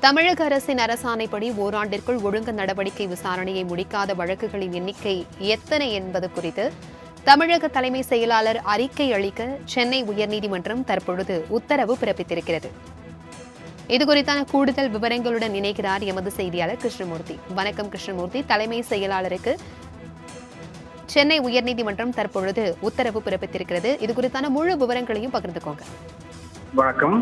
தமிழக அரசின் அரசாணைப்படி ஓராண்டிற்குள் ஒழுங்கு நடவடிக்கை விசாரணையை முடிக்காத வழக்குகளின் எண்ணிக்கை எத்தனை என்பது குறித்து தமிழக தலைமை செயலாளர் அறிக்கை அளிக்க சென்னை உயர்நீதிமன்றம் தற்பொழுது உத்தரவு பிறப்பித்திருக்கிறது. இதுகுறித்தான கூடுதல் விவரங்களுடன் இணைக்கிறார் எமது செய்தியாளர் கிருஷ்ணமூர்த்தி. வணக்கம் கிருஷ்ணமூர்த்தி. தலைமை செயலாளருக்கு சென்னை உயர்நீதிமன்றம் தற்பொழுது உத்தரவு பிறப்பித்திருக்கிறது. இதுகுறித்தான முழு விவரங்களையும் பகிர்ந்துக்கோங்க. வணக்கம்.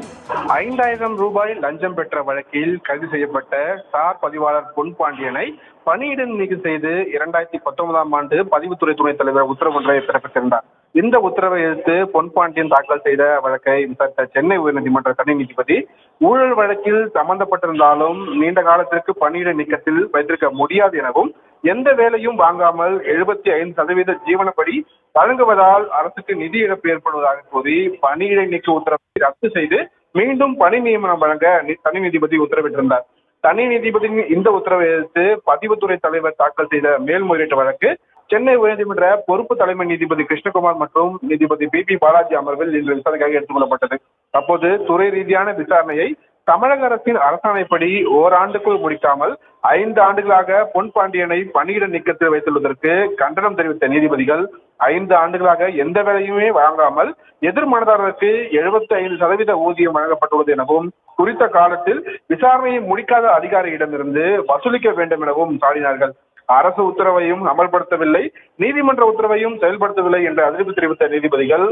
5000 ரூபாய் லஞ்சம் பெற்ற வழக்கில் கைது செய்யப்பட்ட சார் பதிவாளர் பொன் பாண்டியனை பணியிட நீக்கம் செய்து 2019ஆம் ஆண்டு பதிவுத்துறை துணைத் தலைவர் உத்தரவு ஒன்றை பிறப்பித்திருந்தார். இந்த உத்தரவை எதிர்த்து பொன் பாண்டியன் தாக்கல் செய்த வழக்கை விசாரித்த சென்னை உயர்நீதிமன்ற தனி நீதிபதி ஊழல் வழக்கில் சம்பந்தப்பட்டிருந்தாலும் நீண்ட காலத்திற்கு பணியிட நீக்கத்தில் வைத்திருக்க முடியாது எனவும், எந்த வேலையும் வாங்காமல் 75% ஜீவனப்படி வழங்குவதால் அரசுக்கு நிதி இழப்பு ஏற்படுவதாக கூறி பணியிட நீக்க உத்தரவை ரத்து செய்து மீண்டும் பணி நியமனம் வழங்க தனி நீதிபதி உத்தரவிட்டிருந்தார். தனி நீதிபதியின் இந்த உத்தரவை எதிர்த்து பதிவுத்துறை தலைவர் தாக்கல் செய்த மேல்முறையீட்டு வழக்கு சென்னை உயர்நீதிமன்ற பொறுப்பு தலைமை நீதிபதி கிருஷ்ணகுமார் மற்றும் நீதிபதி பி பாலாஜி அமர்வில் இன்று விசாரணைக்காக எடுத்துக் கொள்ளப்பட்டது. அப்போது துறை ரீதியான விசாரணையை தமிழக அரசின் அரசாணைப்படி ஓராண்டுக்குள் முடிக்காமல் 5 ஆண்டுகளாக பொன் பாண்டியனை பணியிட நீக்கத்தில் வைத்துள்ளதற்கு கண்டனம் தெரிவித்த நீதிபதிகள் 5 ஆண்டுகளாக எந்த வேலையுமே வழங்காமல் எதிர் மனுதாரருக்கு 75% ஊதியம் வழங்கப்பட்டுள்ளது எனவும், குறித்த காலத்தில் விசாரணையை முடிக்காத அதிகாரியிடமிருந்து வசூலிக்க வேண்டும் எனவும் சாடினார்கள். அரசு உத்தரவையும் அமல்படுத்தவில்லை, நீதிமன்ற உத்தரவையும் செயல்படுத்தவில்லை என்ற அதிருப்தி தெரிவித்த நீதிபதிகள்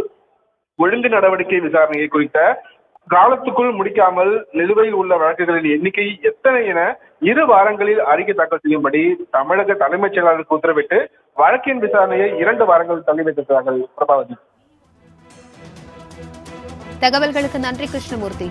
ஒழுங்கு நடவடிக்கை விசாரணையை குறித்த காலத்துக்குள் முடிக்காமல் நிலுவையில் உள்ள வழக்குகளின் எண்ணிக்கை எத்தனை என 2 வாரங்களில் அறிக்கை தாக்கல் செய்யும்படி தமிழக தலைமைச் செயலாளருக்கு உத்தரவிட்டு வழக்கின் விசாரணையை 2 வாரங்கள் தள்ளி வைத்திருக்கிறார்கள். பிரபாவதி. தகவல்களுக்கு நன்றி கிருஷ்ணமூர்த்தி.